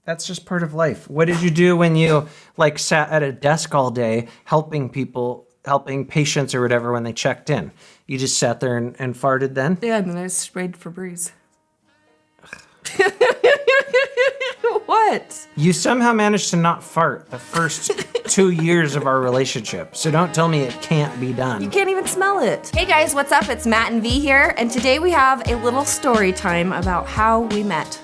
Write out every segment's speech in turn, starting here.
That's just part of life. What did you do when you like sat at a desk all day helping people, helping patients or whatever when they checked in? You just sat there and farted then? Yeah, and then I sprayed Febreze. What? You somehow managed to not fart the first 2 years of our relationship. So don't tell me it can't be done. You can't even smell it. Hey guys, what's up? It's Matt and V here, and today we have a little story time about how we met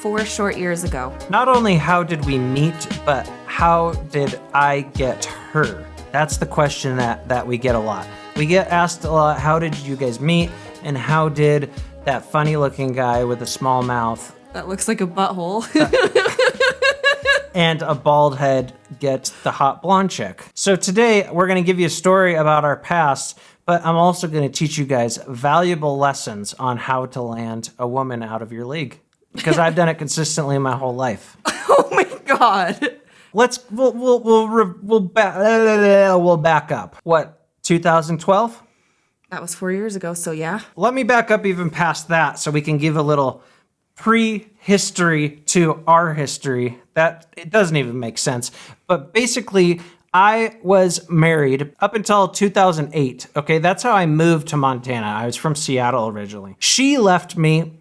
4 short years ago. Not only how did we meet, but how did I get her? That's the question that we get a lot. We get asked a lot, how did you guys meet? And how did that funny looking guy with a small mouth That looks like a butthole. and a bald head get the hot blonde chick? So today we're gonna give you a story about our past, but I'm also gonna teach you guys valuable lessons on how to land a woman out of your league. Because I've done it consistently my whole life. Oh my God. We'll back up. What, 2012? That was 4 years ago, so yeah. Let me back up even past that so we can give a little prehistory to our history. That it doesn't even make sense. But basically, I was married up until 2008. Okay, that's how I moved to Montana. I was from Seattle originally. She left me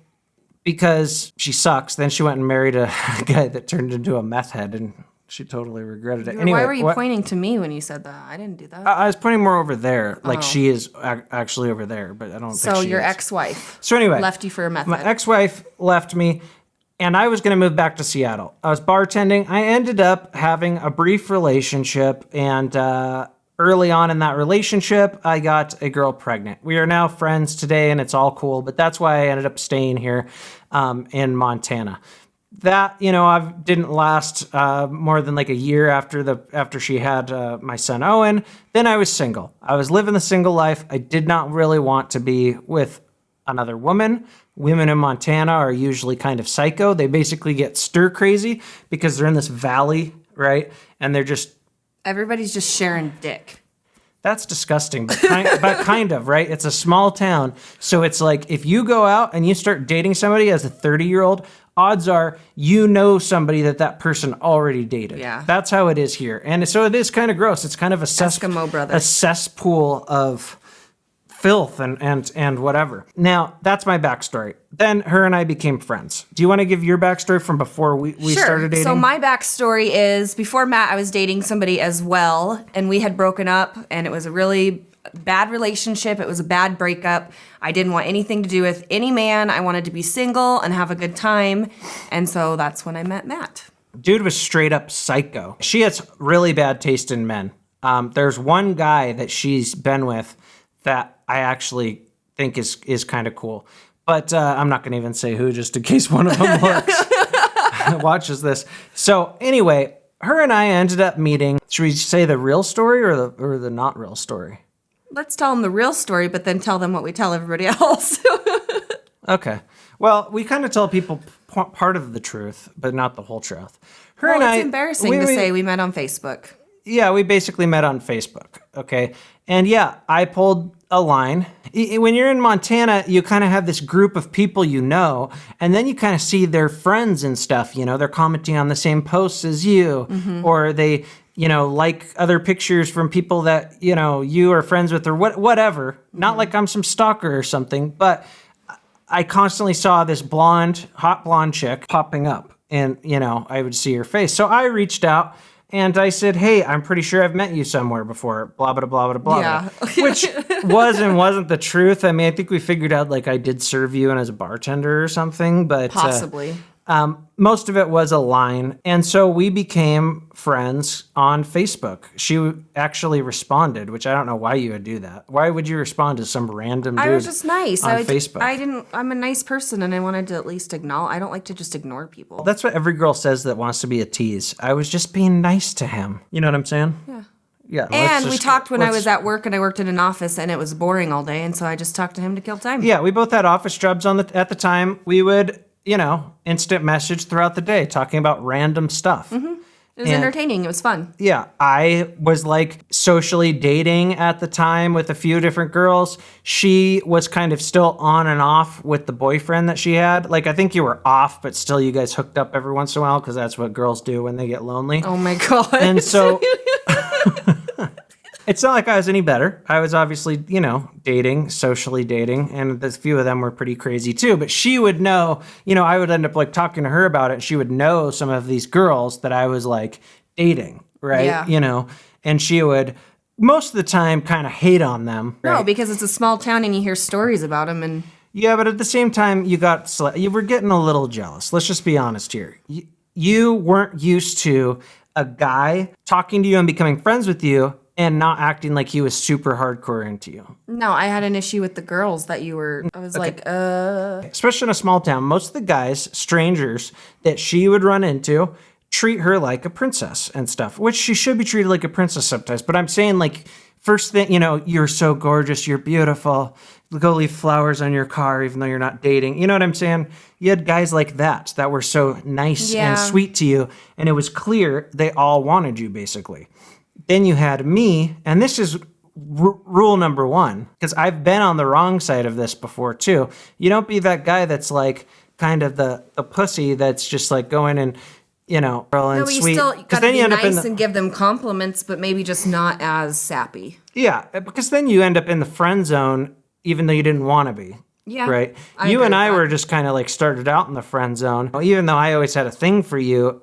because she sucks. Then she went and married a guy that turned into a meth head, and she totally regretted it. Anyway, why were you pointing to me when you said that? I didn't do that. I was pointing more over there. Like she is actually over there, but I don't think So she your is. ex-wife So anyway, left you for a meth my head. ex-wife left me, and I was going to move back to Seattle. I was bartending. I ended up having a brief relationship, and early on in that relationship, I got a girl pregnant. We are now friends today, and it's all cool, but that's why I ended up staying here in Montana. That, I didn't last more than like a year after she had my son Owen. Then I was single. I was living the single life. I did not really want to be with another woman. Women in Montana are usually kind of psycho. They basically get stir crazy because they're in this valley, right? And they're just... Everybody's just sharing dick. That's disgusting, but kind of, right? It's a small town. So it's like if you go out and you start dating somebody as a 30-year-old, odds are you know somebody that person already dated. Yeah. That's how it is here. And so it is kind of gross. It's kind of a Eskimo brothers. a cesspool of filth and whatever. Now, that's my backstory. Then her and I became friends. Do you want to give your backstory from before we started dating? So my backstory is before Matt, I was dating somebody as well, and we had broken up, and it was a really bad relationship. It was a bad breakup. I didn't want anything to do with any man. I wanted to be single and have a good time, and so that's when I met Matt. Dude was straight up psycho. She has really bad taste in men. There's one guy that she's been with that I actually think is kind of cool. But I'm not going to even say who, just in case one of them watches this. So anyway, her and I ended up meeting. Should we say the real story or the not real story? Let's tell them the real story, but then tell them what we tell everybody else. Okay. Well, we kind of tell people part of the truth, but not the whole truth. It's embarrassing to say we met on Facebook. Yeah, we basically met on Facebook, okay? And yeah, I pulled a line. When you're in Montana, you kind of have this group of people you know, and then you kind of see their friends and stuff, they're commenting on the same posts as you, or they, like other pictures from people that, you are friends with or whatever. Mm-hmm. Not like I'm some stalker or something, but I constantly saw this hot blonde chick popping up, and, I would see her face. So I reached out. And I said, hey, I'm pretty sure I've met you somewhere before, blah, blah, blah, blah, blah. Yeah. Which was and wasn't the truth. I mean, I think we figured out, like, I did serve you and as a bartender or something. But possibly. Most of it was a line. And so we became friends on Facebook. She actually responded, which I don't know why you would do that. Why would you respond to some random dude I was just nice. on Facebook? I'm a nice person, and I wanted to at least acknowledge. I don't like to just ignore people. That's what every girl says that wants to be a tease. I was just being nice to him. You know what I'm saying? Yeah. Yeah. And we talked when I was at work, and I worked in an office, and it was boring all day, and so I just talked to him to kill time. Yeah, we both had office jobs at the time. We would, instant message throughout the day talking about random stuff. Mm-hmm. It was entertaining. It was fun. Yeah, I was like socially dating at the time with a few different girls. She was kind of still on and off with the boyfriend that she had. Like, I think you were off, but still you guys hooked up every once in a while because that's what girls do when they get lonely. Oh my God. And so it's not like I was any better. I was obviously, dating, socially dating, and a few of them were pretty crazy too. But she would know, I would end up like talking to her about it. And she would know some of these girls that I was like dating, right? Yeah. And she would most of the time kind of hate on them. Right? No, because it's a small town and you hear stories about them. And yeah, but at the same time, you were getting a little jealous. Let's just be honest here. You weren't used to a guy talking to you and becoming friends with you and not acting like he was super hardcore into you. No, I had an issue with the girls that I was like. Especially in a small town, most of the guys, strangers that she would run into, treat her like a princess and stuff, which she should be treated like a princess sometimes. But I'm saying, like, first thing, you're so gorgeous, you're beautiful. Go leave flowers on your car even though you're not dating. You know what I'm saying? You had guys like that were so nice and sweet to you, and it was clear they all wanted you, basically. Then you had me, and this is rule number one, because I've been on the wrong side of this before too. You don't be that guy that's like kind of the pussy that's just like going and, real and No, but you sweet. still gotta then be you end up in nice and give them compliments, but maybe just not as sappy. Yeah, because then you end up in the friend zone, even though you didn't want to be. Yeah. Right? I You agree and with I that. were just kind of like started out in the friend zone. Even though I always had a thing for you,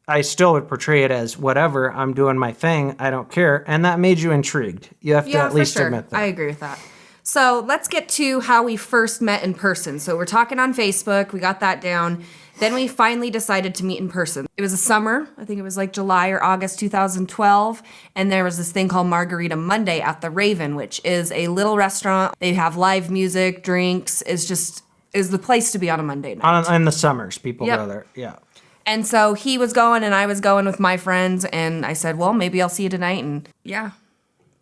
I still would portray it as whatever, I'm doing my thing, I don't care. And that made you intrigued. You have to at least admit that. I agree with that. So let's get to how we first met in person. So we're talking on Facebook. We got that down. Then we finally decided to meet in person. It was a summer. I think it was like July or August 2012. And there was this thing called Margarita Monday at the Raven, which is a little restaurant. They have live music, drinks. Is the place to be on a Monday night. In the summers, people Yep. go there. Yeah. And so he was going and I was going with my friends. And I said, well, maybe I'll see you tonight. And yeah.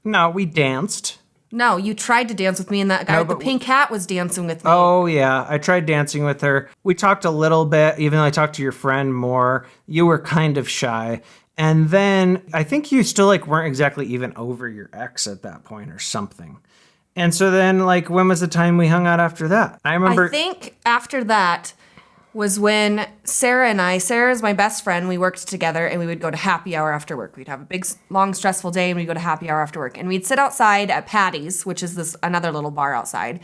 No, we danced. No, you tried to dance with me, and that guy with the pink hat was dancing with me. Oh, yeah. I tried dancing with her. We talked a little bit, even though I talked to your friend more. You were kind of shy. And then I think you still weren't exactly even over your ex at that point or something. And so then when was the time we hung out after that? I remember. I think after that was when Sarah's my best friend, we worked together and we would go to happy hour after work. We'd have a big, long, stressful day and we'd go to happy hour after work. And we'd sit outside at Patty's, which is this another little bar outside.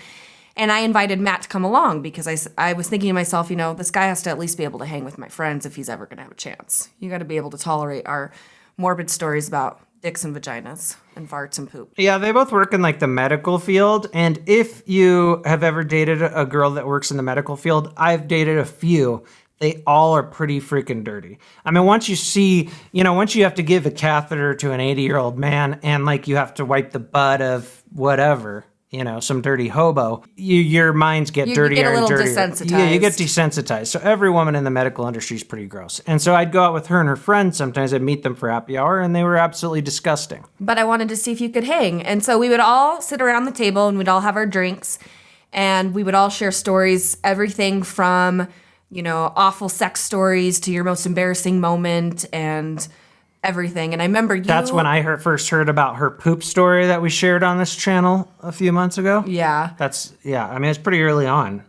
And I invited Matt to come along because I was thinking to myself, this guy has to at least be able to hang with my friends if he's ever going to have a chance. You got to be able to tolerate our morbid stories about dicks and vaginas and farts and poop. Yeah, they both work in the medical field. And if you have ever dated a girl that works in the medical field, I've dated a few. They all are pretty freaking dirty. I mean, once you have to give a catheter to an 80-year-old man and you have to wipe the butt of whatever, some dirty hobo, your minds get dirtier get a little and dirtier. desensitized. Yeah, you get desensitized. So every woman in the medical industry is pretty gross. And so I'd go out with her and her friends. Sometimes I'd meet them for happy hour, and they were absolutely disgusting. But I wanted to see if you could hang. And so we would all sit around the table and we'd all have our drinks and we would all share stories, everything from, awful sex stories to your most embarrassing moment and everything. And I remember That's when I first heard about her poop story that we shared on this channel a few months ago. Yeah. I mean, it's pretty early on.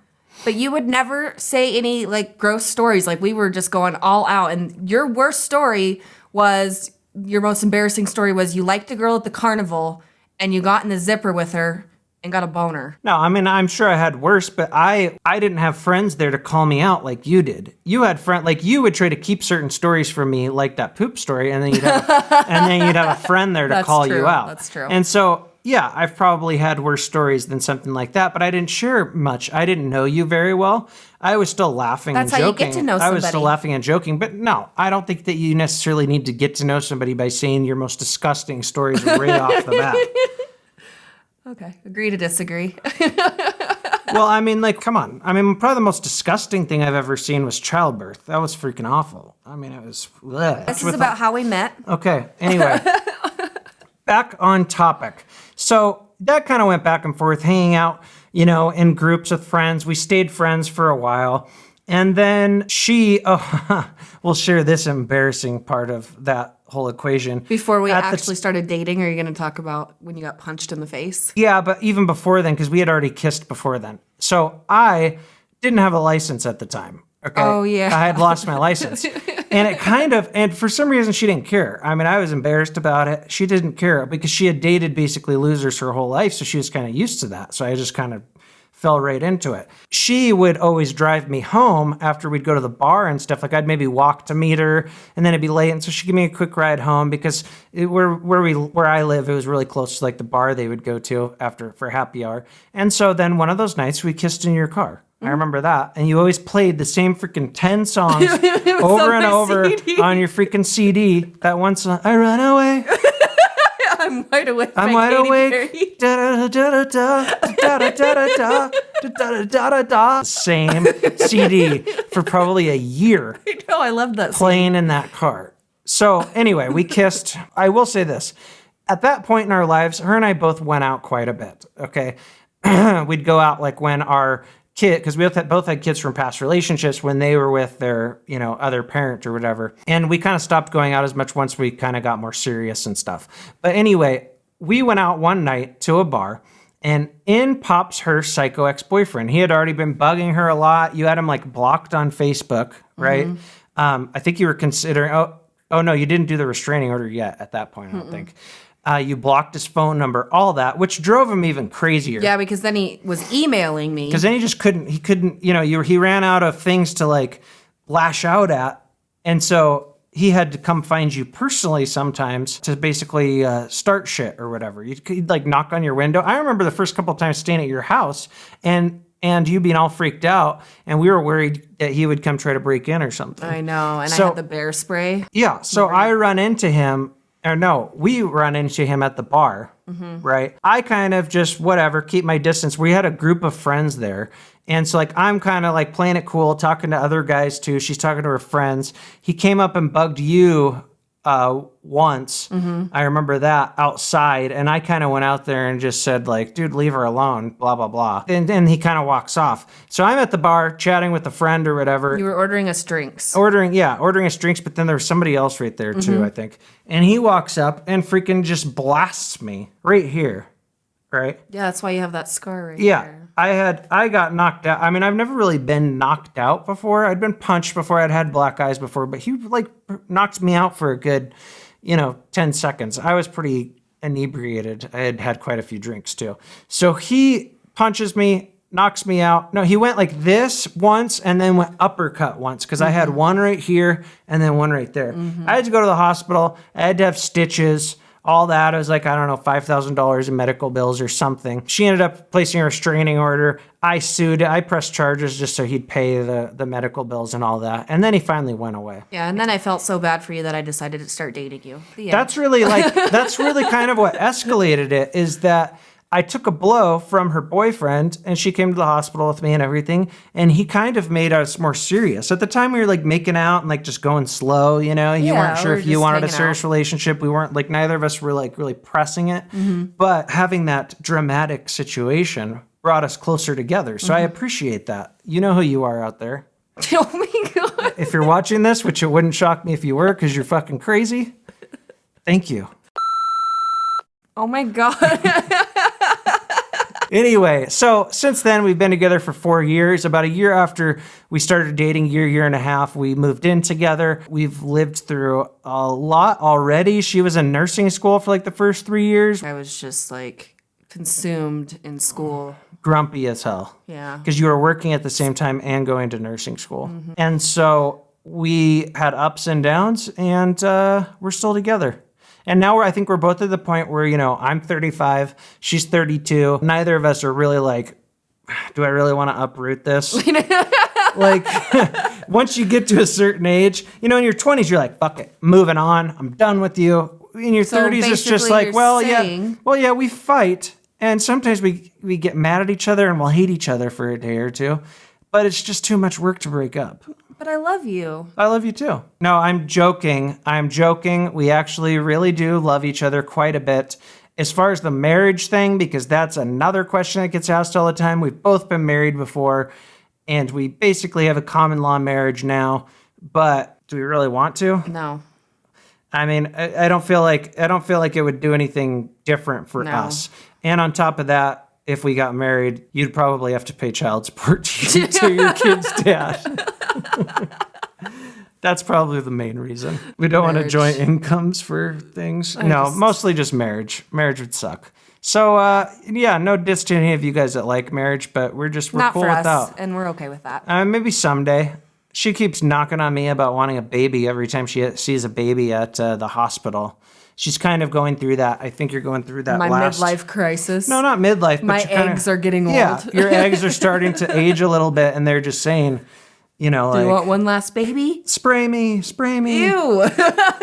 But you would never say any gross stories. We were just going all out. And your worst story was, your most embarrassing story was you liked a girl at the carnival and you got in the zipper with her and got a boner. No, I mean, I'm sure I had worse, but I didn't have friends there to call me out like you did. You had you would try to keep certain stories from me, like that poop story, and then you'd have a friend there to That's call true. you out. That's true. And so, yeah, I've probably had worse stories than something like that, but I didn't share much. I didn't know you very well. I was still laughing and That's joking. how you get to know I was still somebody. laughing and joking, but no, I don't think that you necessarily need to get to know somebody by saying your most disgusting stories right off the bat. Okay. Agree to disagree. Well, I mean, come on. I mean, probably the most disgusting thing I've ever seen was childbirth. That was freaking awful. I mean, it was... Bleh. This is about how we met. Okay, anyway. Back on topic. So that kind of went back and forth, hanging out, in groups with friends. We stayed friends for a while. And then we'll share this embarrassing part of that whole equation. Before we actually started dating, are you going to talk about when you got punched in the face? Yeah, but even before then, because we had already kissed before then. So I didn't have a license at the time. Okay. Oh, yeah. I had lost my license. And for some reason, she didn't care. I mean, I was embarrassed about it. She didn't care because she had dated basically losers her whole life. So she was kind of used to that. So I just kind of fell right into it. She would always drive me home after we'd go to the bar and stuff. Like I'd maybe walk to meet her and then it'd be late. And so she'd give me a quick ride home because where I live, it was really close to like the bar they would go to for happy hour. And so then one of those nights we kissed in your car. I remember that. And you always played the same freaking 10 songs over and over CD. on your freaking CD. That one song, I Run Away. I'm wide awake. I'm wide awake. Da da da da da da da da da da da da. Same CD for probably a year. I know, I love that. Playing in that car. So anyway, we kissed. I will say this. At that point in our lives, her and I both went out quite a bit. Okay. We'd go out like when our kid, because we both had kids from past relationships when they were with their, other parent or whatever. And we kind of stopped going out as much once we kind of got more serious and stuff. But anyway, we went out one night to a bar and in pops her psycho ex-boyfriend. He had already been bugging her a lot. You had him like blocked on Facebook, right? Mm-hmm. I think you were considering, oh no, you didn't do the restraining order yet at that point, I don't think. You blocked his phone number, all that, which drove him even crazier. Yeah, because then he was emailing me. Because then he just couldn't, he ran out of things to like lash out at. And so he had to come find you personally sometimes to basically start shit or whatever. He'd like knock on your window. I remember the first couple of times staying at your house and you being all freaked out, and we were worried that he would come try to break in or something. I know, and I had the bear spray. Yeah, so I run into him. Or no, we run into him at the bar, right? I kind of just, keep my distance. We had a group of friends there. And so, like, I'm kind of, like, playing it cool, talking to other guys, too. She's talking to her friends. He came up and bugged you once. I remember that, outside. And I kind of went out there and just said, like, dude, leave her alone, blah, blah, blah. And then he kind of walks off. So I'm at the bar chatting with a friend or whatever. You were ordering us drinks. Ordering us drinks, but then there was somebody else right there, too, I think. And he walks up and freaking just blasts me right here, right? Yeah, that's why you have that scar right there. I got knocked out. I mean, I've never really been knocked out before. I'd been punched before. I'd had black eyes before, but he like knocked me out for a good, 10 seconds. I was pretty inebriated. I had had quite a few drinks too. So he punches me, knocks me out. No, he went like this once and then went uppercut once because I had one right here and then one right there. I had to go to the hospital. I had to have stitches. All that. It was like, I don't know, $5,000 in medical bills or something. She ended up placing a restraining order. I sued. I pressed charges just so he'd pay the medical bills and all that. And then he finally went away. Yeah, and then I felt so bad for you that I decided to start dating you. That's really kind of what escalated it, is that I took a blow from her boyfriend and she came to the hospital with me and everything. And he kind of made us more serious. At the time we were like making out and like just going slow, You weren't sure if you wanted a serious relationship. We weren't like, neither of us were like really pressing it. But having that dramatic situation brought us closer together. So I appreciate that. You know who you are out there. Oh my God. If you're watching this, which it wouldn't shock me if you were because you're fucking crazy, thank you. Oh my God. Anyway, so since then, we've been together for 4 years. About a year after we started dating, year and a half, we moved in together. We've lived through a lot already. She was in nursing school for like the first 3 years. I was just like consumed in school. Grumpy as hell. Yeah. Because you were working at the same time and going to nursing school. And so we had ups and downs, and we're still together. And now I think we're both at the point where, I'm 35, she's 32. Neither of us are really like, do I really want to uproot this? Like, once you get to a certain age, in your 20s, you're like, fuck it, moving on. I'm done with you. In your 30s, it's just like, yeah, we fight. And sometimes we get mad at each other and we'll hate each other for a day or two. But it's just too much work to break up. But I love you. I love you too. No, I'm joking. We actually really do love each other quite a bit. As far as the marriage thing, because that's another question that gets asked all the time. We've both been married before. and we basically have a common law marriage now, but do we really want to? No. I mean, I don't feel like it would do anything different for No. us. And on top of that, if we got married, you'd probably have to pay child support to your kid's dad. That's probably the main reason. We don't want to Marriage. joint incomes for things. Mostly just marriage. Marriage would suck. So, no diss to any of you guys that like marriage, but we're Not cool for with us, that. and we're okay with that. Maybe someday. She keeps knocking on me about wanting a baby every time she sees a baby at the hospital. She's kind of going through that. I think you're going through that My last... midlife crisis. No, not midlife. My but you're eggs are getting old. Yeah, your eggs are starting to age a little bit, and they're just saying, Do you want one last baby? spray me. Ew.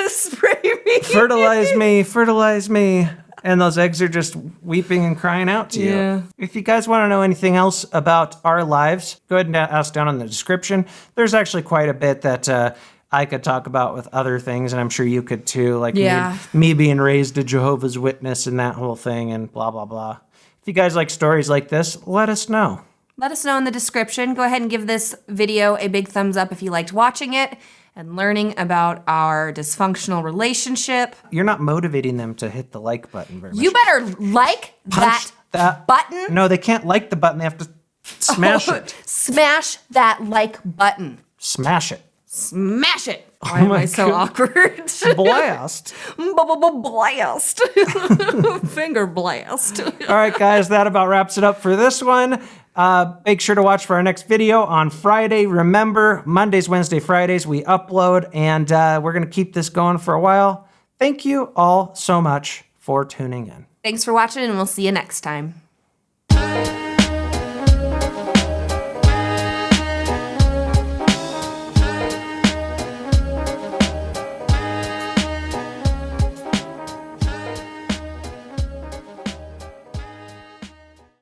Spray me. Fertilize me. And those eggs are just weeping and crying out to you. Yeah. If you guys want to know anything else about our lives, go ahead and ask down in the description. There's actually quite a bit that I could talk about with other things, and I'm sure you could too. Like me being raised a Jehovah's Witness and that whole thing and blah, blah, blah. If you guys like stories like this, let us know. Let us know in the description. Go ahead and give this video a big thumbs up if you liked watching it and learning about our dysfunctional relationship. You're not motivating them to hit the like button very much. You better like Punch that button. No, they can't like the button. They have to smash it. Smash that like button. Smash it. Smash it. Why am I so awkward? Blast. Blast. Finger blast. All right, guys, that about wraps it up for this one. Make sure to watch for our next video on Friday. Remember, Mondays, Wednesday, Fridays, we upload, and we're going to keep this going for a while. Thank you all so much for tuning in. Thanks for watching, and we'll see you next time.